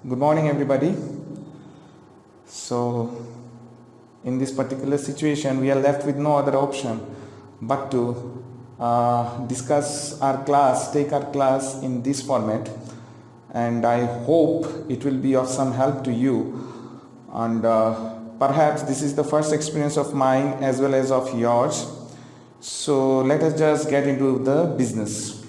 Good morning, everybody. So, in this particular situation, we are left with no other option but to discuss our class, take our class in this format, and I hope it will be of some help to you. And perhaps this is the first experience of mine as well as of yours. So, let us just get into the business.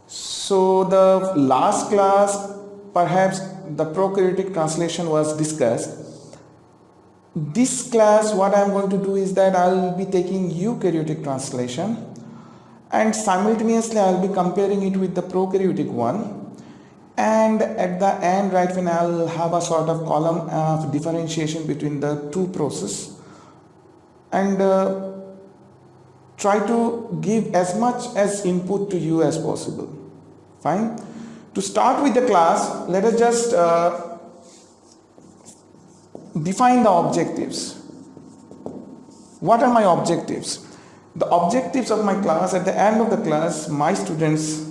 So, the last class, perhaps the prokaryotic translation was discussed. This class, what I am going to do is that I will be taking eukaryotic translation and simultaneously I will be comparing it with the prokaryotic one, and at the end, right, when I will have a sort of column of differentiation between the two processes and try to give as much as input to you as possible. Fine. To start with the class, let us just define the objectives. What are my objectives? The objectives of my class, at the end of the class, my students,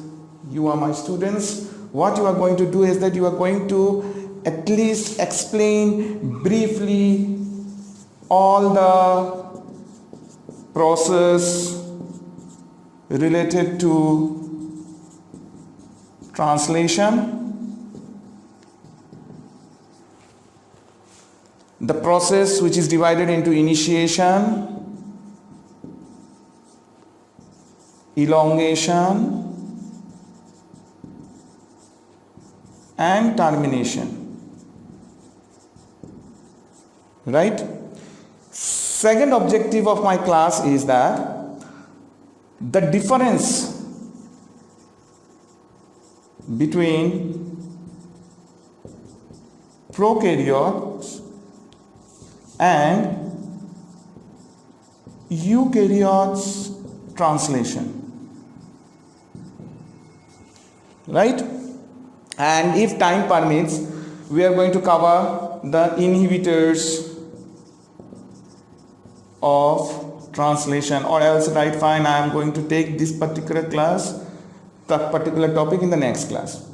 you are my students, what you are going to do is that you are going to at least explain briefly all the process related to translation, the process which is divided into initiation, elongation, and termination. Right? Second objective of my class is that the difference between prokaryotes and eukaryotes translation, right? And if time permits, we are going to cover the inhibitors of translation, or else, right, fine, I am going to take this particular class, the particular topic in the next class.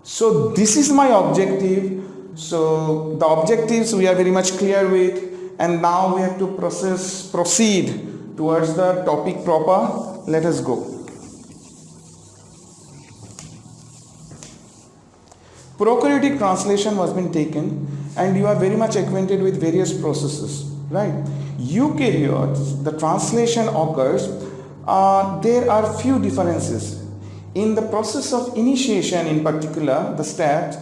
So this is my objective. So the objectives we are very much clear with, and now we have to proceed towards the topic proper. Let us go. Prokaryotic translation was been taken, and you are very much acquainted with various processes, right? Eukaryotes, the translation occurs, there are few differences. In the process of initiation in particular, the step,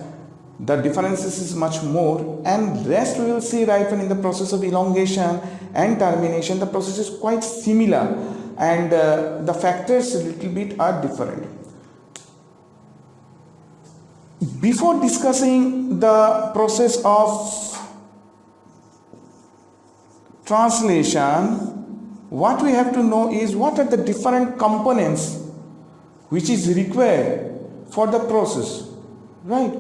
the differences is much more, and rest we will see right when in the process of elongation and termination the process is quite similar, and the factors a little bit are different. Before discussing the process of translation, what we have to know is what are the different components which is required for the process, right?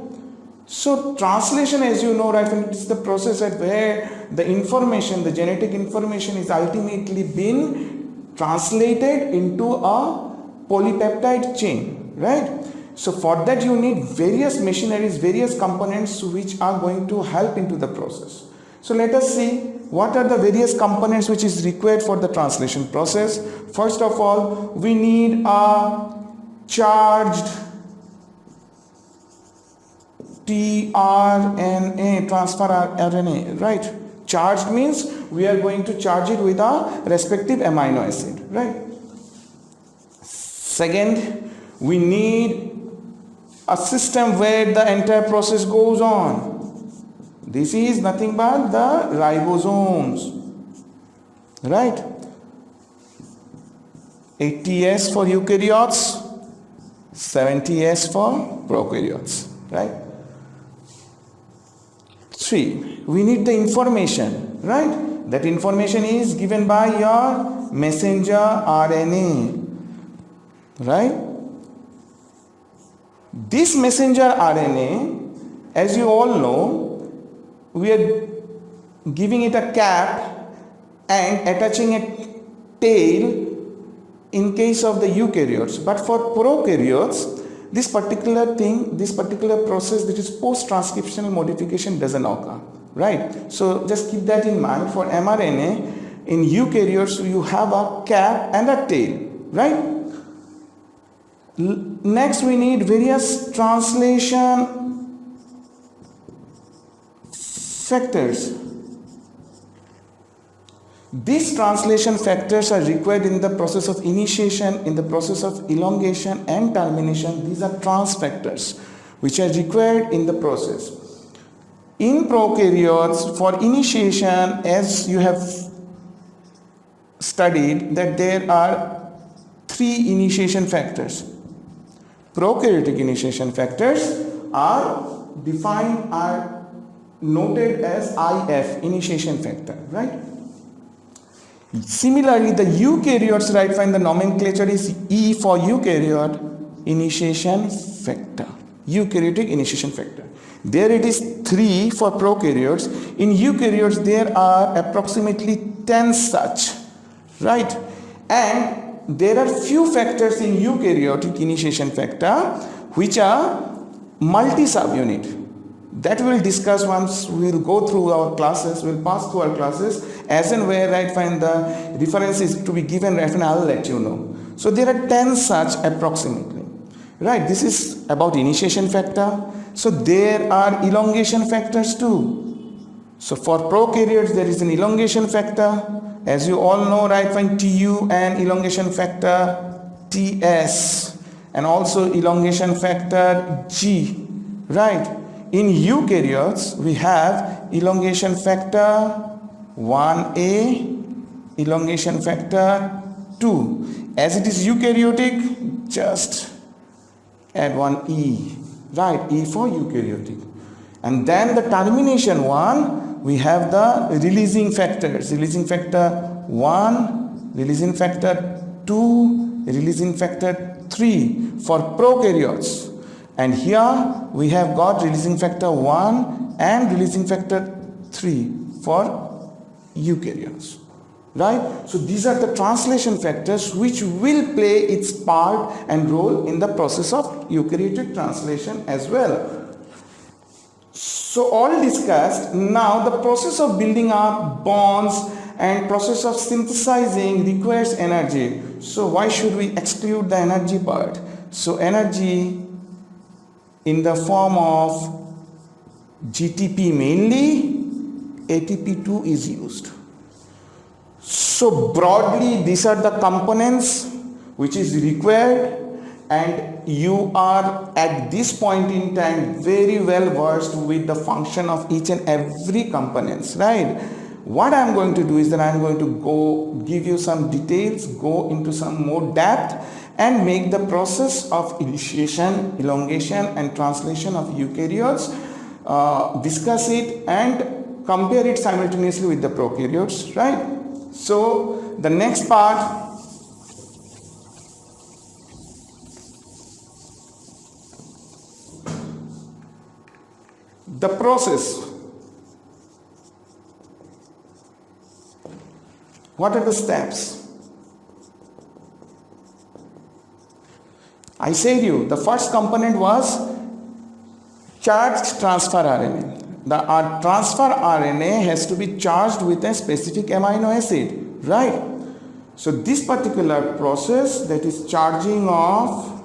So translation, as you know, right, when it is the process at where the information, the genetic information is ultimately been translated into a polypeptide chain, right? So for that you need various machineries, various components which are going to help into the process. So let us see what are the various components which is required for the translation process. First of all, we need a charged tRNA, transfer RNA, right? Charged means we are going to charge it with a respective amino acid, right? Second, we need a system where the entire process goes on. This is nothing but the ribosomes, right? 80S for eukaryotes, 70S for prokaryotes, right? 3. We need the information, right? That information is given by your messenger RNA, right? This messenger RNA, as you all know, we are giving it a cap and attaching a tail in case of the eukaryotes. But for prokaryotes, this particular thing, this particular process, that is post-transcriptional modification, doesn't occur, right? So just keep that in mind. For mRNA, in eukaryotes, you have a cap and a tail, right? Next, we need various translation factors. These translation factors are required in the process of initiation, in the process of elongation and termination. These are trans factors which are required in the process. In prokaryotes, for initiation, as you have studied, that there are 3 initiation factors. Prokaryotic initiation factors are defined, are noted as IF, initiation factor, right? Similarly, the eukaryotes, right, find the nomenclature is E for eukaryote, initiation factor, eukaryotic initiation factor. There it is 3 for prokaryotes. In eukaryotes, there are approximately 10 such, right? And there are few factors in eukaryotic initiation factor which are multi-subunit. That we'll discuss once we'll go through our classes, we'll pass through our classes, as and where, right, find the references to be given, right, and I'll let you know. So there are 10 such approximately, right? This is about initiation factor. So there are elongation factors too. So for prokaryotes, there is an elongation factor, as you all know, right, find Tu, and elongation factor Ts, and also elongation factor G, right? In eukaryotes, we have elongation factor 1a, elongation factor 2. As it is eukaryotic, just add one E, right? E for eukaryotic. And then the termination one, we have the releasing factors. Releasing factor 1, releasing factor 2, releasing factor 3 for prokaryotes. And here we have got releasing factor 1 and releasing factor 3 for eukaryotes, right? So these are the translation factors which will play its part and role in the process of eukaryotic translation as well. So all discussed. Now the process of building up bonds and process of synthesizing requires energy. So why should we exclude the energy part? So energy in the form of GTP mainly, ATP2 is used. So broadly, these are the components which is required, and you are at this point in time very well versed with the function of each and every components, right? What I'm going to do is that I'm going to go give you some details, go into some more depth, and make the process of initiation, elongation and translation of eukaryotes, discuss it and compare it simultaneously with the prokaryotes, right? So the next part, the process. What are the steps? I said you, the first component was charged transfer RNA. The transfer RNA has to be charged with a specific amino acid, right? So this particular process, that is charging of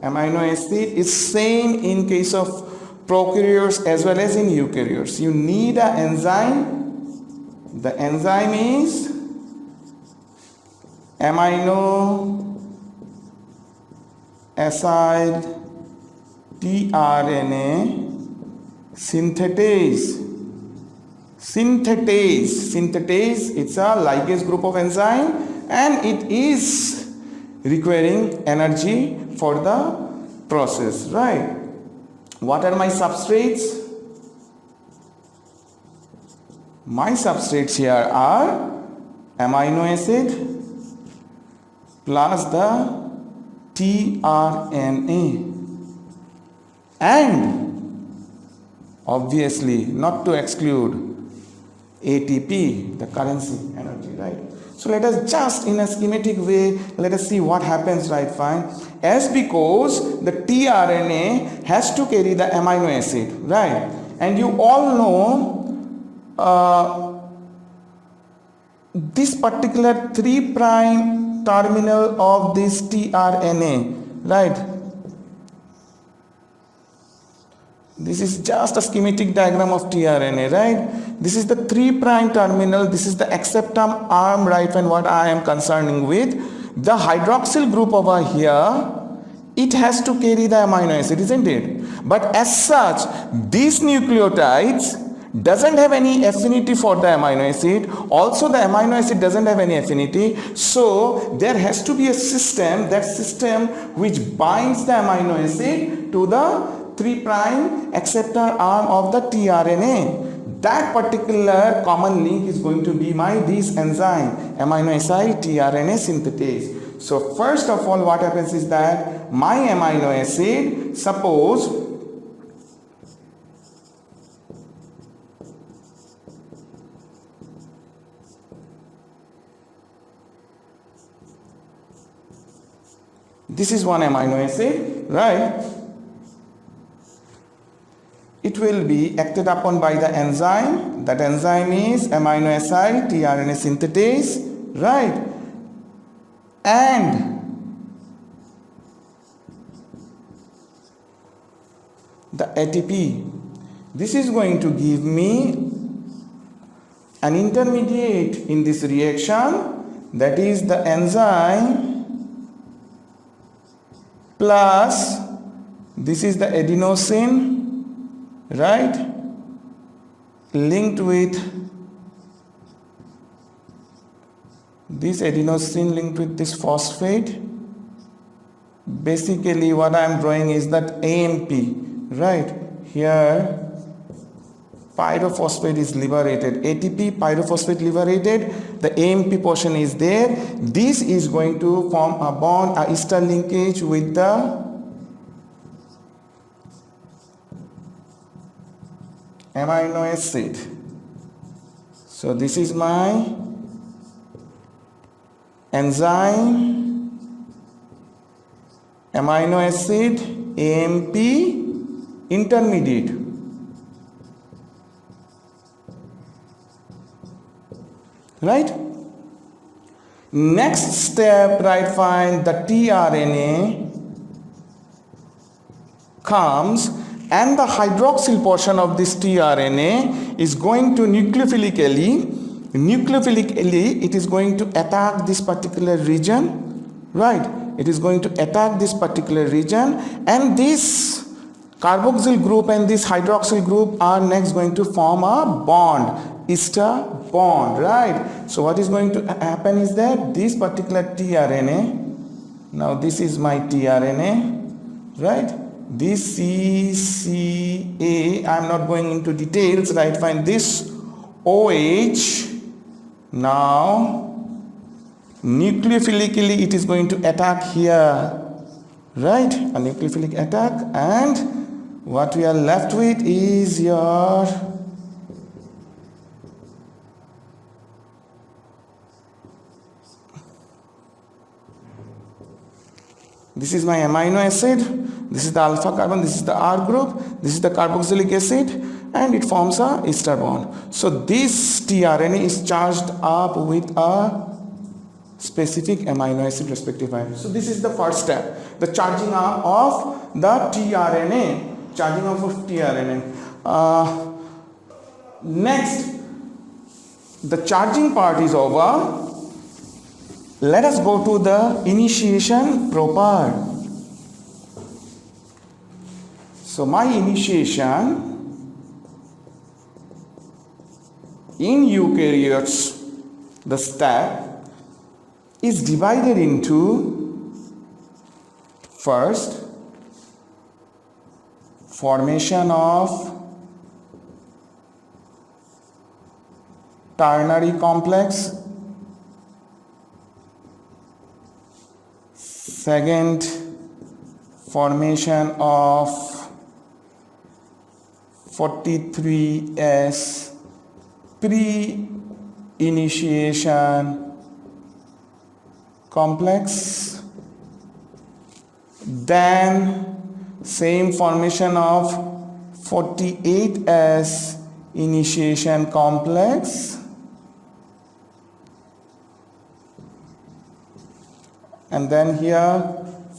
amino acid, is same in case of prokaryotes as well as in eukaryotes. You need an enzyme. The enzyme is amino acid tRNA synthetase. Synthetase, it's a ligase group of enzyme, and it is requiring energy for the process, right? What are my substrates? My substrates here are amino acid plus the tRNA, and obviously not to exclude ATP, the currency energy, right? So let us just in a schematic way, let us see what happens, right? Fine. As because the tRNA has to carry the amino acid, right? And you all know this particular 3' terminal of this tRNA, right? This is just a schematic diagram of tRNA, right? This is the 3' terminal, this is the acceptome arm, right? And what I am concerning with, the hydroxyl group over here, it has to carry the amino acid, isn't it? But as such, these nucleotides doesn't have any affinity for the amino acid. Also, the amino acid doesn't have any affinity. So, there has to be a system, that system which binds the amino acid to the 3' acceptor arm of the tRNA. That particular common link is going to be this enzyme, amino acyl tRNA synthetase. So first of all, what happens is that my amino acid, suppose this is one amino acid, right? It will be acted upon by the enzyme. That enzyme is amino acyl tRNA synthetase, right? And the ATP. This is going to give me an intermediate in this reaction, that is the enzyme plus this is the adenosine, right, linked with this adenosine linked with this phosphate. Basically what I am drawing is that AMP, right? Here pyrophosphate is liberated, ATP pyrophosphate liberated, the AMP portion is there. This is going to form a bond, a ester linkage with the amino acid. So this is my enzyme, amino acid, AMP intermediate. Right? Next step, right, find the tRNA comes, and the hydroxyl portion of this tRNA is going to nucleophilically it is going to attack this particular region, right? It is going to attack this particular region, and this carboxyl group and this hydroxyl group are next going to form a bond, ester bond, right? So what is going to happen is that this particular tRNA, now this is my tRNA, right? This CCA, I am not going into details, right? Find this OH, now nucleophilically it is going to attack here, right? A nucleophilic attack, and what we are left with is your this is my amino acid, this is the alpha carbon, this is the R group, this is the carboxylic acid, and it forms a ester bond. So this tRNA is charged up with a specific amino acid respectively. So this is the first step, the charging up of the tRNA, charging up of tRNA. Next, the charging part is over. Let us go to the initiation proper. So my initiation in eukaryotes, the step is divided into first formation of ternary complex, second formation of 43S pre-initiation complex, then same formation of 48S initiation complex, and then here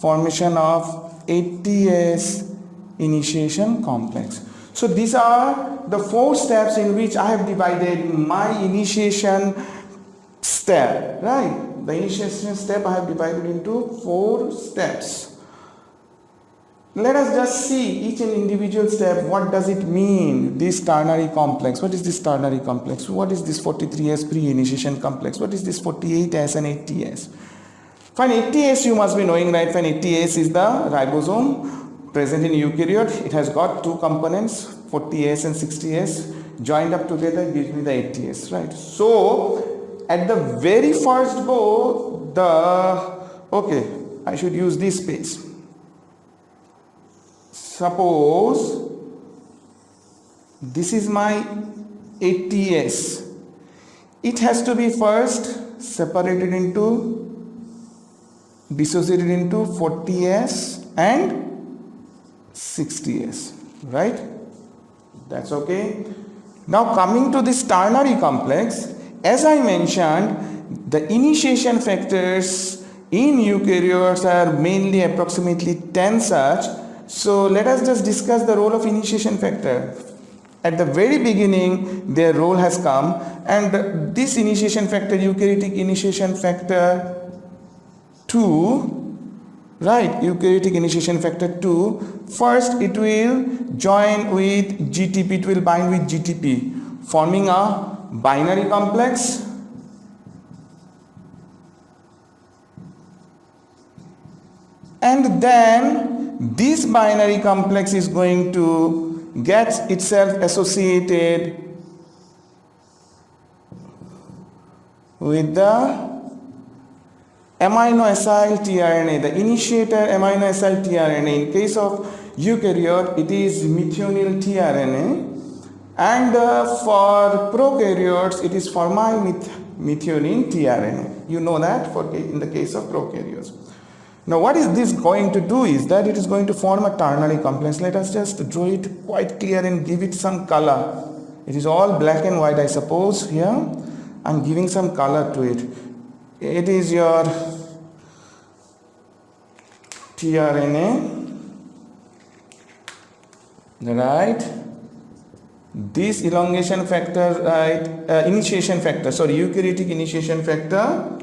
formation of 80S initiation complex. So these are the 4 steps in which I have divided my initiation step, right? The initiation step I have divided into 4 steps. Let us just see each and individual step. What does it mean, this ternary complex? What is this ternary complex? What is this 43S pre-initiation complex? What is this 48S and 80S? Fine, 80S you must be knowing, right? Fine, 80S is the ribosome present in eukaryote. It has got 2 components, 40S and 60S. Joined up together gives me the 80S, right? So at the very first go, I should use this space. Suppose this is my 80S. It has to be first dissociated into 40S and 60S, right? That's okay. Now coming to this ternary complex, as I mentioned, the initiation factors in eukaryotes are mainly approximately 10 such. So let us just discuss the role of initiation factor. At the very beginning, their role has come, and this initiation factor, eukaryotic initiation factor 2, right, eukaryotic initiation factor 2, first it will join with GTP, it will bind with GTP, forming a binary complex, and then this binary complex is going to get itself associated with the amino acyl tRNA, the initiator amino acyl tRNA. In case of eukaryote, it is methionine tRNA, and for prokaryotes, it is formylmethionine tRNA. You know that in the case of prokaryotes. Now what is this going to do is that it is going to form a ternary complex. Let us just draw it quite clear and give it some color. It is all black and white, I suppose. Here I'm giving some color to it. It is your tRNA, right? This elongation factor, right? Eukaryotic initiation factor.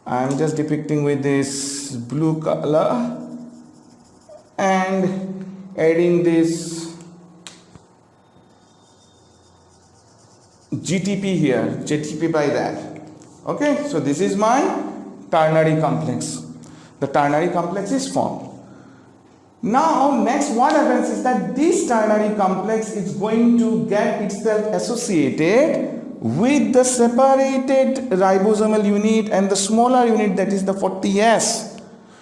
I am just depicting with this blue color and adding this GTP here, GTP by that. Okay, so this is my ternary complex. The ternary complex is formed. Now next what happens is that this ternary complex is going to get itself associated with the separated ribosomal unit and the smaller unit, that is the 40S.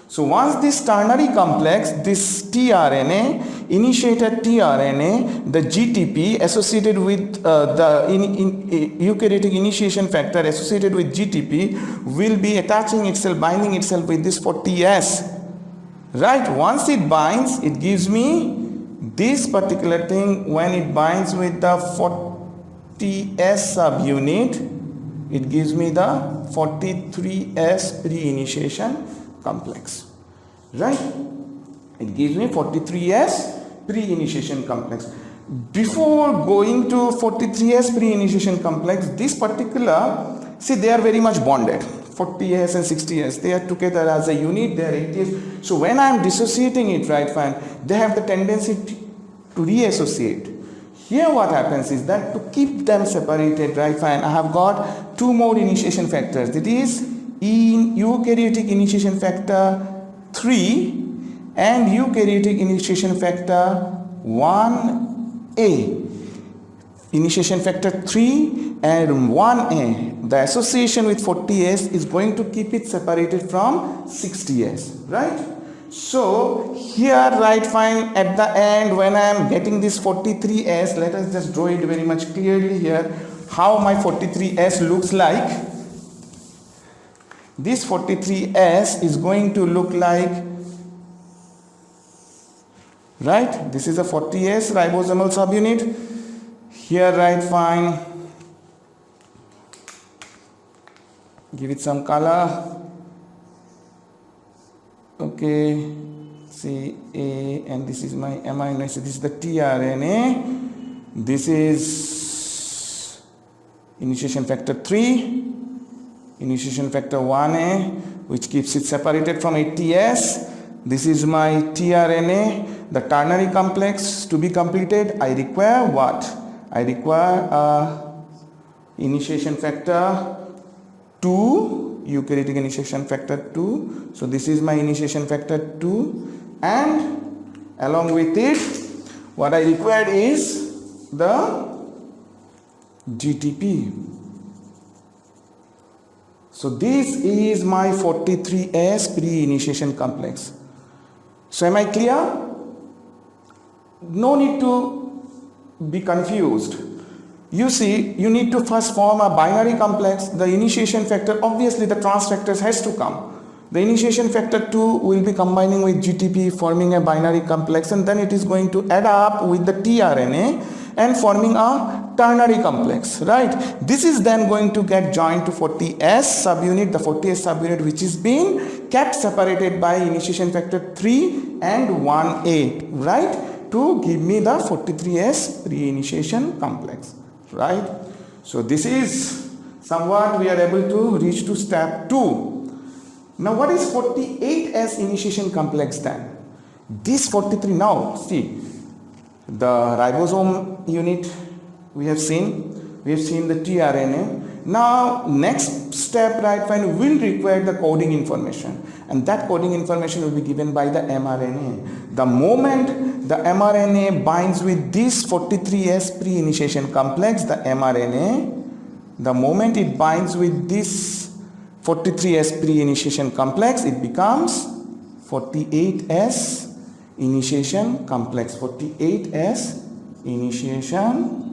So once this ternary complex, this tRNA, initiated tRNA, the GTP associated with the eukaryotic initiation factor associated with GTP will be attaching itself, binding itself with this 40S. Right, once it binds, it gives me this particular thing. When it binds with the 40S subunit, it gives me the 43S pre-initiation complex, right? It gives me 43S pre-initiation complex. Before going to 43S pre-initiation complex, this particular, see, they are very much bonded. 40S and 60S, they are together as a unit, they are 80S. So when I am dissociating it, right, fine, they have the tendency to reassociate. Here what happens is that to keep them separated, right, fine, I have got 2 more initiation factors. That is eukaryotic initiation factor 3 and eukaryotic initiation factor 1A. Initiation factor 3 and 1A. The association with 40S is going to keep it separated from 60S, right? So here, right, fine, at the end when I am getting this 43S, let us just draw it very much clearly here how my 43S looks like. This 43S is going to look like, right? This is a 40S ribosomal subunit. Here write fine. Give it some color. Okay. C A, and this is my amino acid. This is the tRNA. This is initiation factor 3, initiation factor 1A, which keeps it separated from ATS. This is my tRNA, the ternary complex to be completed. I require what? I require initiation factor 2, eukaryotic initiation factor 2. So this is my initiation factor 2, and along with it, what I required is the GTP. So this is my 43S pre-initiation complex. So am I clear? No need to be confused. You see, you need to first form a binary complex. The initiation factor, obviously the trans factors has to come. The initiation factor 2 will be combining with GTP, forming a binary complex, and then it is going to add up with the tRNA and forming a ternary complex, right? This is then going to get joined to 40S subunit, the 40S subunit which is being kept separated by initiation factor 3 and 1A, right? To give me the 43S pre-initiation complex, right? So this is somewhat we are able to reach to step 2. Now what is 48S initiation complex then? This 43, now see, the ribosome unit we have seen the tRNA. Now next step, right, fine, will require the coding information, and that coding information will be given by the mRNA. The moment the mRNA binds with this 43S pre-initiation complex, the mRNA, the moment it binds with this 43S pre-initiation complex, it becomes 48S initiation complex. 48S initiation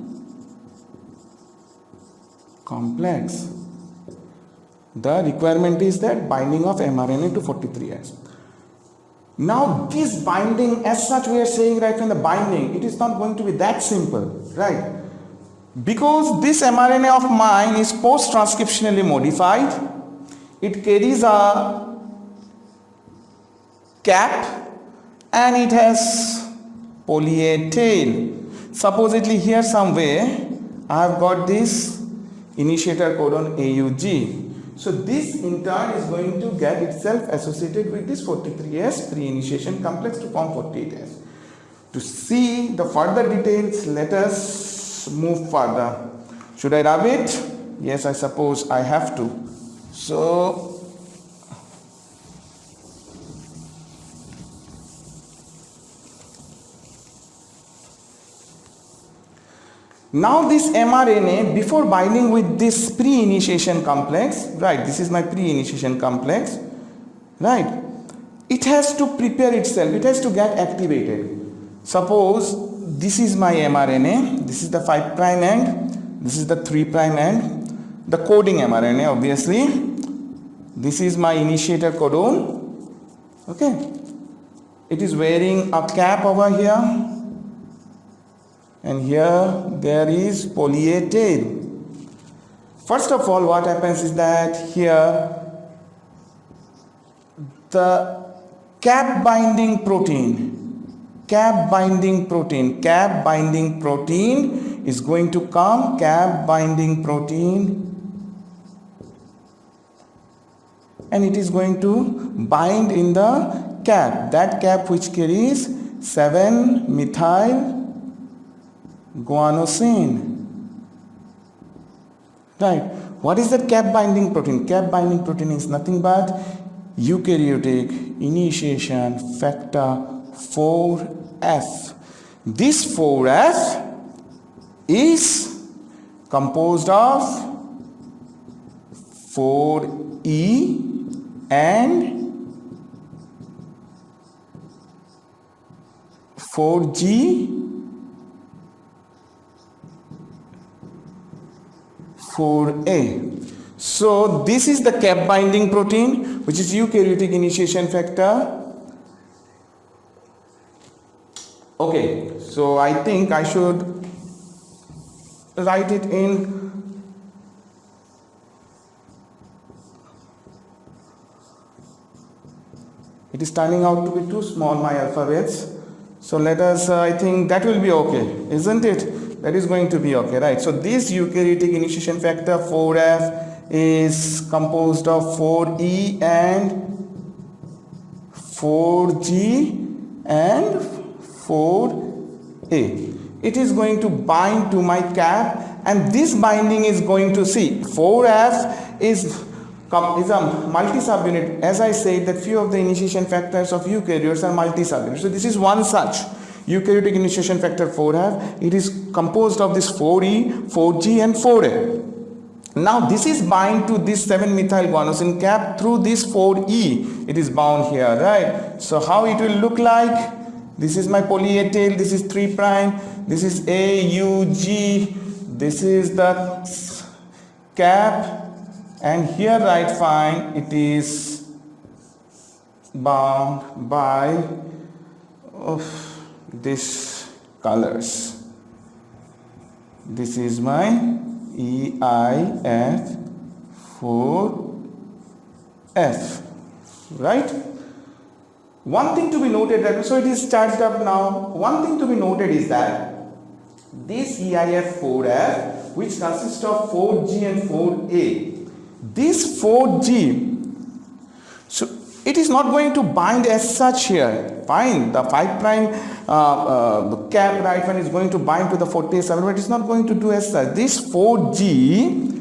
complex. The requirement is that binding of mRNA to 43S. Now this binding as such, we are saying right from the binding, it is not going to be that simple, right? Because this mRNA of mine is post-transcriptionally modified. It carries a cap and it has poly-A tail. Supposedly here somewhere I have got this initiator codon AUG. So this in turn is going to get itself associated with this 43S pre-initiation complex to form 48S. To see the further details, let us move further. Should I rub it? Yes, I suppose I have to. So now this mRNA, before binding with this pre-initiation complex, right, this is my pre-initiation complex, right, it has to prepare itself, it has to get activated. Suppose this is my mRNA, this is the 5' end, this is the 3' end, the coding mRNA obviously, this is my initiator codon, okay, it is wearing a cap over here, and here there is poly-A tail. First of all, what happens is that here the cap binding protein is going to come, cap binding protein, and it is going to bind in the cap, that cap which carries 7-methyl guanosine, right? What is that cap binding protein? Cap binding protein is nothing but eukaryotic initiation factor 4F. This 4F is composed of 4E and 4G, 4A. So this is the cap binding protein, which is eukaryotic initiation factor. Okay, so I think I should write it in it is turning out to be too small, my alphabets. So let us, I think that will be okay, isn't it? That is going to be okay, right? So this eukaryotic initiation factor 4F is composed of 4E and 4G and 4A. It is going to bind to my cap, and this binding is going to see 4F is a multi-subunit. As I said, that few of the initiation factors of eukaryotes are multi-subunits. So this is one such eukaryotic initiation factor 4F. It is composed of this 4E, 4G and 4A. Now this is bind to this 7-methyl guanosine cap through this 4E. It is bound here, right? So how it will look like? This is my poly A tail, this is 3 prime, this is AUG, this is the cap, and here right fine it is bound by this colors. This is my EIF 4F, right? One thing to be noted that, so it is charged up now. One thing to be noted is that this EIF 4F, which consists of 4G and 4A, this 4G, so it is not going to bind as such here. Fine, the 5 prime cap right one is going to bind to the 40A, but it is not going to do as such. This 4G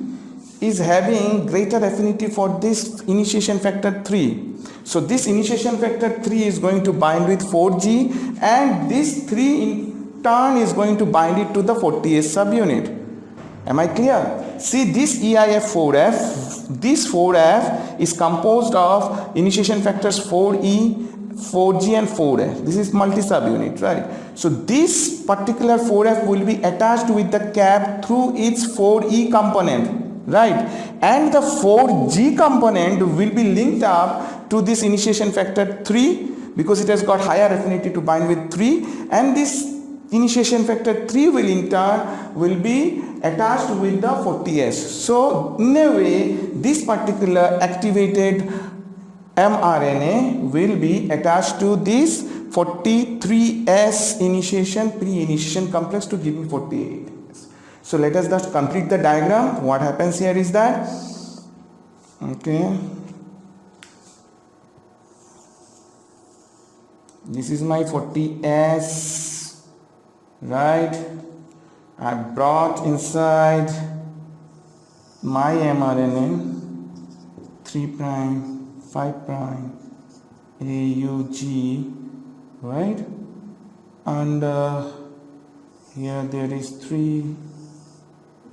is having greater affinity for this initiation factor 3. So this initiation factor 3 is going to bind with 4G, and this 3 in turn is going to bind it to the 40A subunit. Am I clear? See, this EIF 4F, this 4F is composed of initiation factors 4E, 4G and 4A. This is multi-subunit, right? So this particular 4F will be attached with the cap through its 4E component, right? And the 4G component will be linked up to this initiation factor 3 because it has got higher affinity to bind with 3, and this initiation factor 3 will in turn will be attached with the 40S. So in a way, this particular activated mRNA will be attached to this 43S initiation pre-initiation complex to give me 48. So let us just complete the diagram. What happens here is that, okay, this is my 40S, right? I brought inside my mRNA 3 prime, 5 prime, AUG, right? And here there is 3,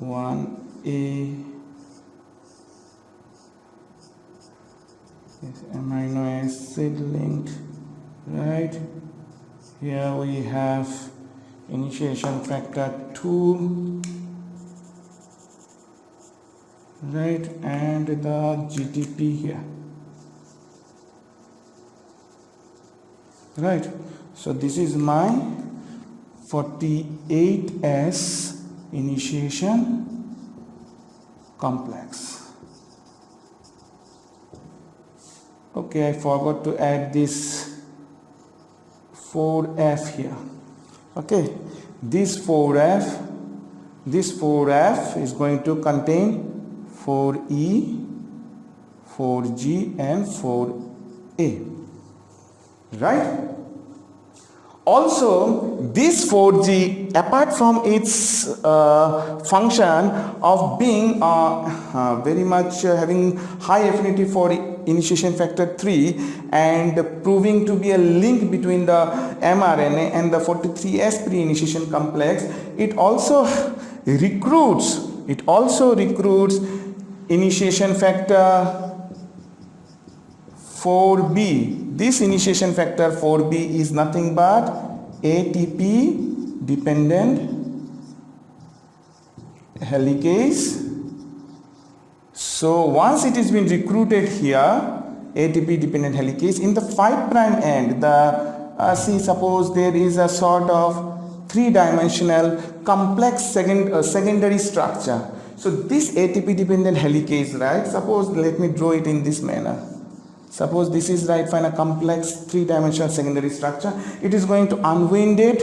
1A, this amino acid linked, right? Here we have initiation factor 2, right, and the GTP here, right? So this is my 48S initiation complex. Okay, I forgot to add this 4F here. Okay, this 4F is going to contain 4E, 4G and 4A, right? Also, this 4G, apart from its function of being very much having high affinity for initiation factor 3 and proving to be a link between the mRNA and the 43S pre-initiation complex, it also recruits initiation factor 4B. This initiation factor 4B is nothing but ATP dependent helicase So once it has been recruited here, ATP dependent helicase, in the 5' end, suppose there is a sort of three-dimensional complex secondary structure. So this ATP dependent helicase, right, suppose let me draw it in this manner. Suppose this is right fine a complex three-dimensional secondary structure. It is going to unwinded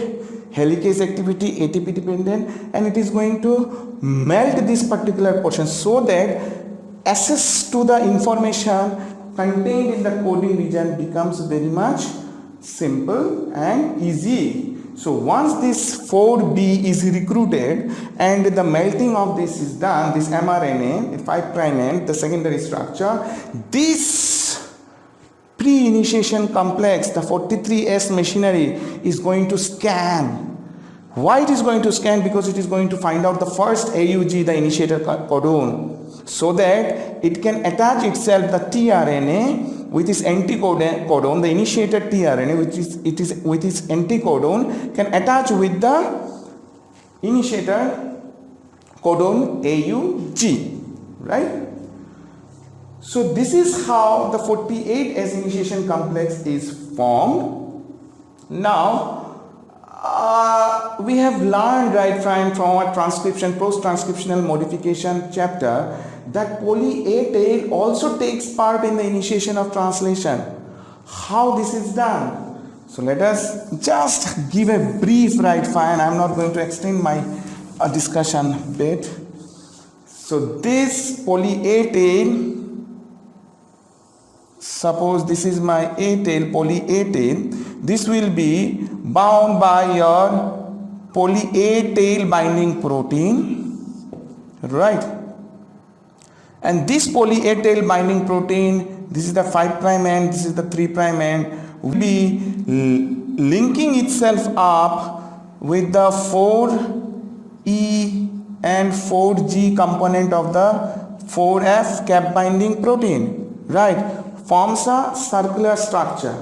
helicase activity ATP dependent, and it is going to melt this particular portion so that access to the information contained in the coding region becomes very much simple and easy. So once this 4B is recruited and the melting of this is done, this mRNA, the 5' end, the secondary structure, this pre-initiation complex, the 43S machinery, is going to scan. Why it is going to scan? Because it is going to find out the first AUG, the initiator codon, so that it can attach itself the tRNA with its anticodon, the initiator tRNA, which is with its anticodon, can attach with the initiator codon AUG, right? So this is how the 48S initiation complex is formed. Now we have learned right from our transcription, post-transcriptional modification chapter, that poly A tail also takes part in the initiation of translation. How this is done? So let us just give a brief right fine. I am not going to extend my discussion bit. So this poly A tail, suppose this is my A tail, poly A tail, this will be bound by your poly A tail binding protein, right? And this poly A tail binding protein, this is the 5' end, this is the 3' end, will be linking itself up with the 4E and 4G component of the 4F cap binding protein, right? Forms a circular structure.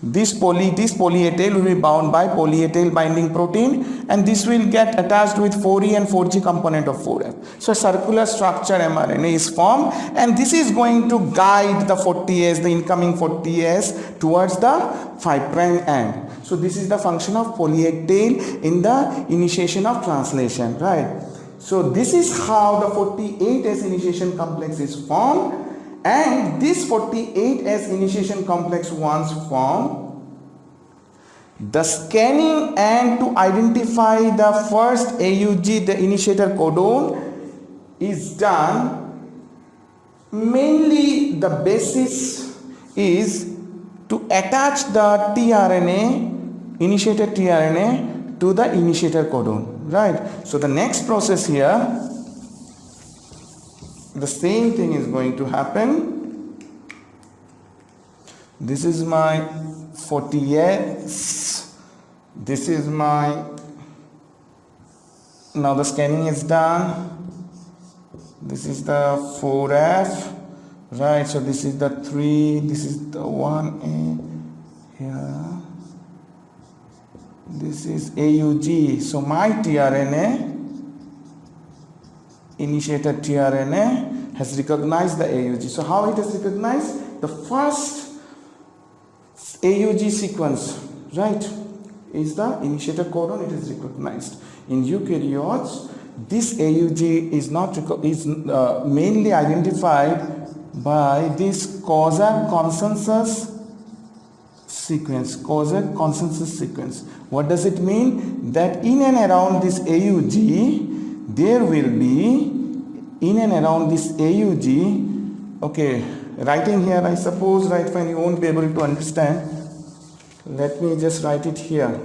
This poly A tail will be bound by poly A tail binding protein, and this will get attached with 4E and 4G component of 4F. So a circular structure mRNA is formed, and this is going to guide the 40S, the incoming 40S, towards the 5' end. So this is the function of poly A tail in the initiation of translation, right? So this is how the 48S initiation complex is formed. And this 48S initiation complex once formed, the scanning and to identify the first AUG, the initiator codon, is done. Mainly the basis is to attach the tRNA, initiator tRNA, to the initiator codon, right? So the next process here, the same thing is going to happen. This is my 40S. This is my, now the scanning is done. This is the 4F, right? So this is the 3, this is the 1A here. This is AUG. So my tRNA, initiator tRNA, has recognized the AUG. So how it has recognized? The first AUG sequence, right, is the initiator codon. It is recognized. In eukaryotes, this AUG is not mainly identified by this Kozak consensus sequence. Kozak consensus sequence. What does it mean? That in and around this AUG, there will be, in and around this AUG, okay, writing here, I suppose, right, fine, you won't be able to understand. Let me just write it here.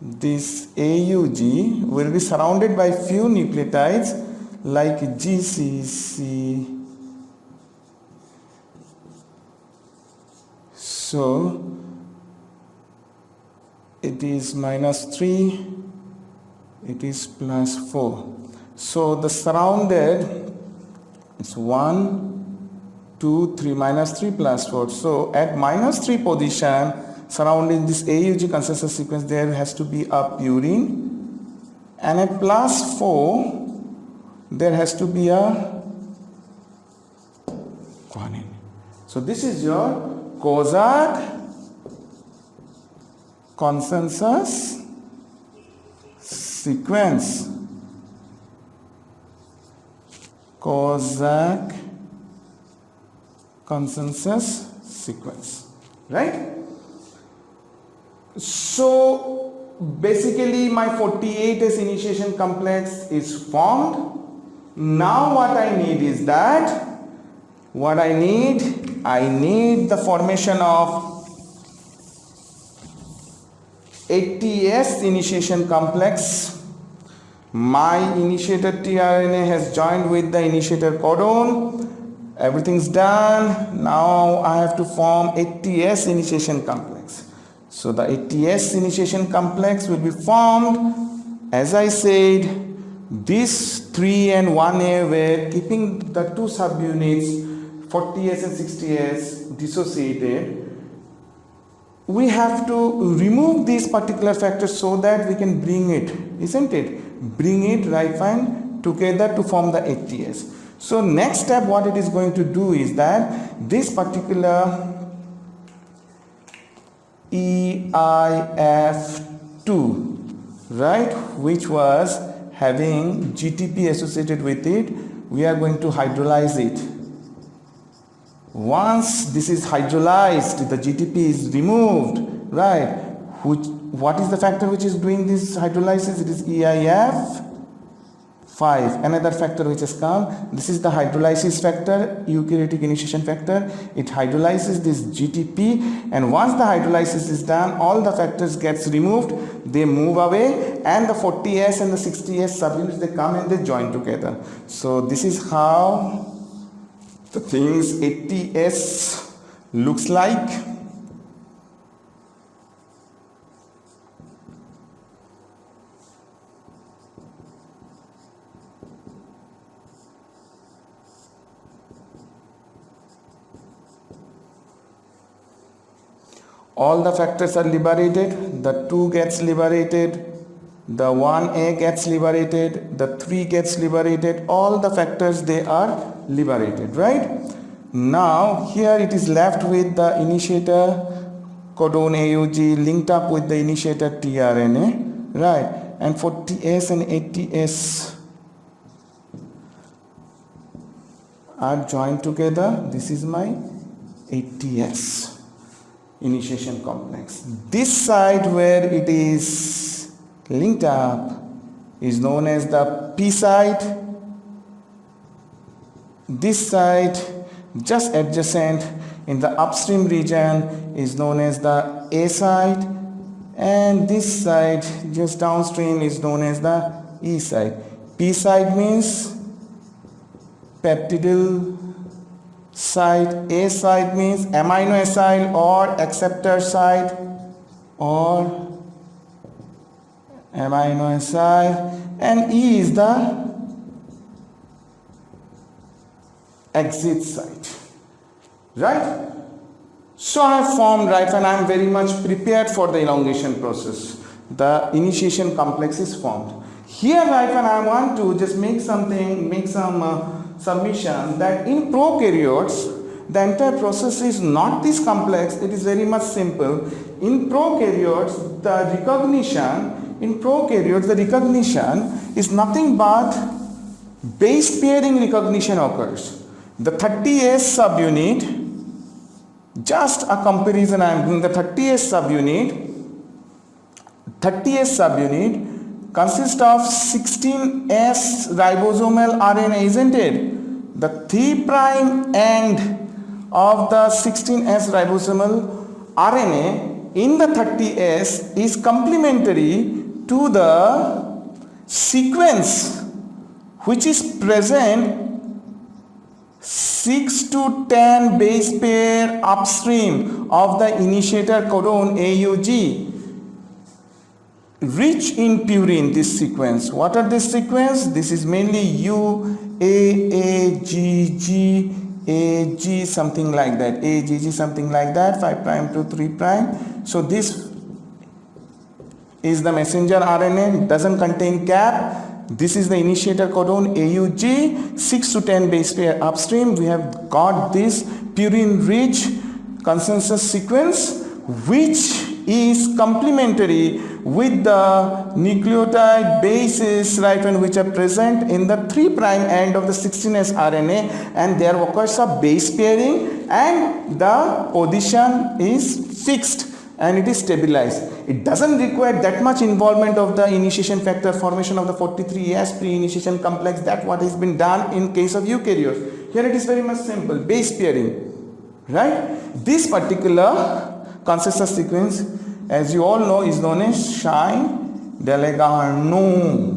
This AUG will be surrounded by few nucleotides like GCC. So it is -3, it is +4. So the surrounded, it's 1, 2, 3, -3 +4. So at -3 position, surrounding this AUG consensus sequence, there has to be a purine, and at +4 there has to be a guanine. So this is your Kozak consensus sequence. Kozak consensus sequence, right? So basically my 48S initiation complex is formed. Now what I need is that, I need the formation of 80S initiation complex. My initiator tRNA has joined with the initiator codon. Everything's done. Now I have to form 80S initiation complex. So the 80S initiation complex will be formed, as I said, these 3 and 1A were keeping the two subunits 40S and 60S dissociated. We have to remove these particular factors so that we can bring it, isn't it? Bring it, right, fine, together to form the 80S. So next step what it is going to do is that this particular EIF2, right, which was having GTP associated with it, we are going to hydrolyze it. Once this is hydrolyzed, the GTP is removed, right? What is the factor which is doing this hydrolysis? It is EIF5. Another factor which has come, this is the hydrolysis factor, eukaryotic initiation factor. It hydrolyzes this GTP, and once the hydrolysis is done, all the factors gets removed, they move away, and the 40S and the 60S subunits, they come and they join together. So this is how the things 80S looks like. All the factors are liberated, the 2 gets liberated, the 1A gets liberated, the 3 gets liberated, all the factors, they are liberated, right? Now here it is left with the initiator codon AUG linked up with the initiator tRNA, right? And 40S and 80S are joined together. This is my 80S initiation complex. This side where it is linked up is known as the P site. This side just adjacent in the upstream region is known as the A site, and this side just downstream is known as the E site. P site means peptidyl site, A site means amino acyl or acceptor site or amino acyl, and E is the exit site, right? So I have formed, right, and I am very much prepared for the elongation process. The initiation complex is formed. Here, right, and I want to just make some submission that in prokaryotes, the entire process is not this complex, it is very much simple. In prokaryotes, the recognition is nothing but base pairing recognition occurs. The 30S subunit, just a comparison I am doing, the 30S subunit consists of 16S ribosomal RNA, isn't it? The 3' end of the 16S ribosomal RNA in the 30S is complementary to the sequence which is present 6 to 10 base pair upstream of the initiator codon AUG, rich in purine. This sequence, what are this sequence? This is mainly U, A, A, G, G, A, G, something like that, A, G, G, something like that, 5' to 3'. So this is the messenger RNA, it doesn't contain cap. This is the initiator codon AUG, 6 to 10 base pair upstream. We have got this purine-rich consensus sequence, which is complementary with the nucleotide bases, right, and which are present in the 3' end of the 16S RNA, and there occurs a base pairing and the position is fixed and it is stabilized. It doesn't require that much involvement of the initiation factor, formation of the 43S pre-initiation complex, that what has been done in case of eukaryotes. Here it is very much simple, base pairing, right? This particular consensus sequence, as you all know, is known as Shine-Dalgarno.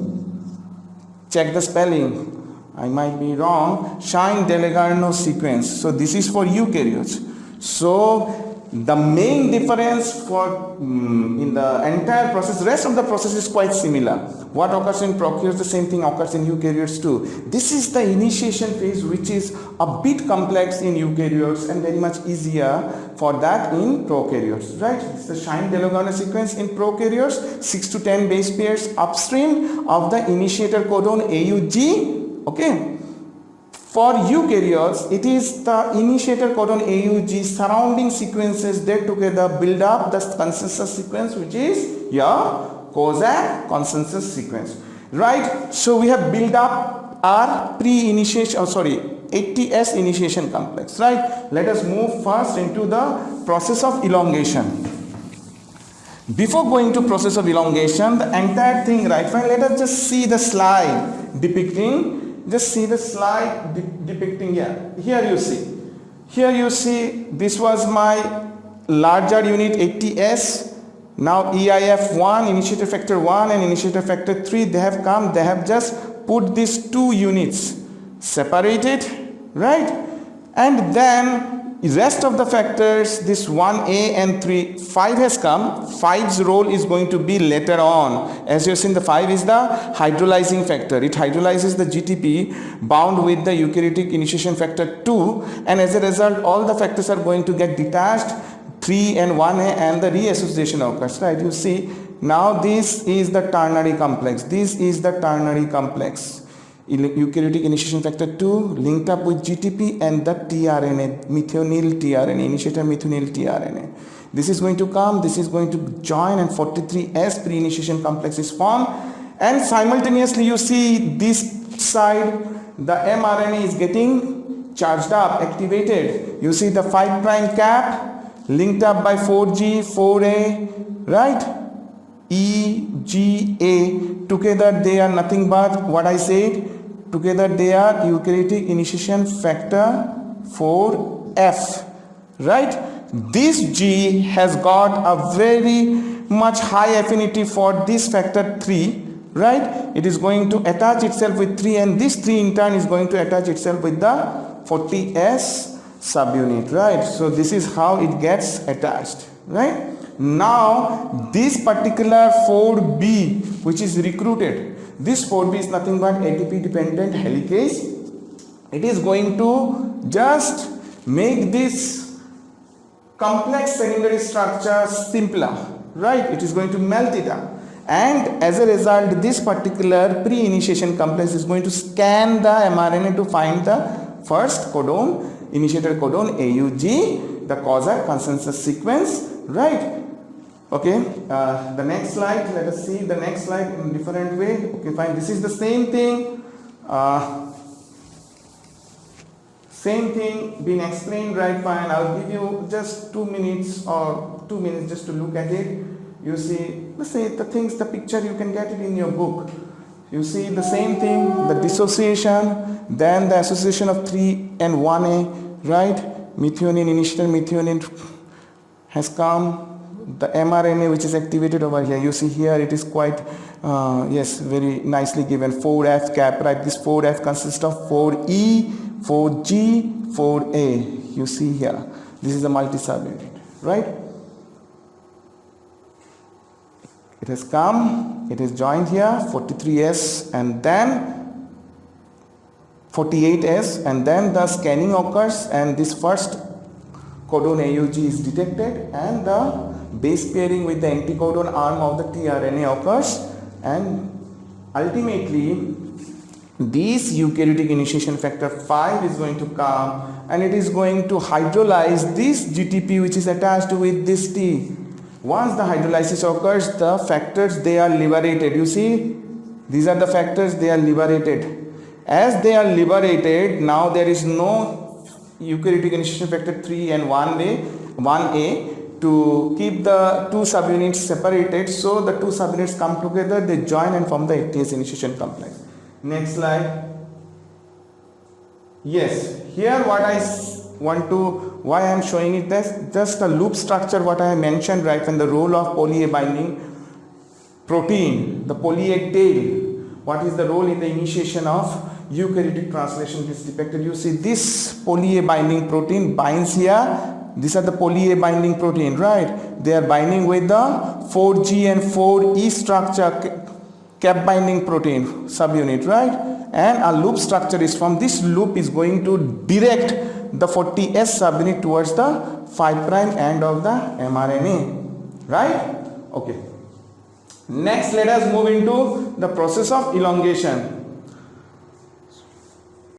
Check the spelling, I might be wrong. Shine-Dalgarno sequence. So this is for eukaryotes. So the main difference for in the entire process, rest of the process is quite similar. What occurs in prokaryotes, the same thing occurs in eukaryotes too. This is the initiation phase, which is a bit complex in eukaryotes and very much easier for that in prokaryotes, right? It's the Shine-Dalgarno sequence in prokaryotes, 6 to 10 base pairs upstream of the initiator codon AUG, okay? For eukaryotes, it is the initiator codon AUG surrounding sequences that together build up the consensus sequence, which is your Kozak consensus sequence, right? So we have built up our pre-initiation, 80S initiation complex, right? Let us move first into the process of elongation. Before going to process of elongation, the entire thing, right? Fine, let us just see the slide depicting. Just see the slide depicting here. Here you see this was my larger unit 80S. Now EIF1, initiator factor 1 and initiator factor 3, they have come, they have just put these two units separated, right? And then rest of the factors, this 1A and 3, 5 has come. 5's role is going to be later on. As you have seen, the 5 is the hydrolyzing factor. It hydrolyzes the GTP bound with the eukaryotic initiation factor 2, and as a result all the factors are going to get detached, 3 and 1A, and the reassociation occurs, right? You see, now this is the ternary complex. This is the ternary complex. Eukaryotic initiation factor 2 linked up with GTP and the tRNA, methionine tRNA, initiator methionine tRNA. This is going to come, this is going to join, and 43S pre-initiation complex is formed, and simultaneously you see this side, the mRNA is getting charged up, activated. You see the 5' cap linked up by 4G, 4A, right? E, G, A, together they are nothing but what I said. Together they are eukaryotic initiation factor 4F, right? This G has got a very much high affinity for this factor 3, right? It is going to attach itself with 3, and this 3 in turn is going to attach itself with the 40S subunit, right? So this is how it gets attached, right? Now this particular 4B, which is recruited, this 4B is nothing but ATP dependent helicase. It is going to just make this complex secondary structure simpler, right? It is going to melt it up, and as a result this particular pre-initiation complex is going to scan the mRNA to find the first codon, initiator codon AUG, the Kozak consensus sequence, right? Okay, the next slide, let us see the next slide in a different way. Okay, fine, this is the same thing being explained, right? Fine, I'll give you just 2 minutes or 2 minutes just to look at it. You see, let's say the things, the picture, you can get it in your book. You see the same thing, the dissociation, then the association of 3 and 1A, right? Methionine, initiator methionine has come. The mRNA which is activated over here, you see here it is quite yes, very nicely given, 4F cap, right? This 4F consists of 4E, 4G, 4A. You see here, this is a multi-subunit, right? It has come, it is joined here, 43S and then 48S, and then the scanning occurs and this first codon AUG is detected and the base pairing with the anticodon arm of the tRNA occurs, and ultimately this eukaryotic initiation factor 5 is going to come and it is going to hydrolyze this GTP which is attached with this T. Once the hydrolysis occurs, the factors, they are liberated. You see, these are the factors, they are liberated. As they are liberated, now there is no eukaryotic initiation factor 3 and 1A to keep the two subunits separated. So the two subunits come together, they join and form the ATS initiation complex. Next slide. Yes, here what I want to, why I am showing it, that's just a loop structure what I mentioned right, when the role of poly A binding protein, the poly A tail, what is the role in the initiation of eukaryotic translation is depicted. You see this poly A binding protein binds here. These are the poly A binding protein, right? They are binding with the 4G and 4E structure cap binding protein subunit, right? And a loop structure is formed. This loop is going to direct the 40S subunit towards the 5' end of the mRNA, right? Okay. Next, let us move into the process of elongation.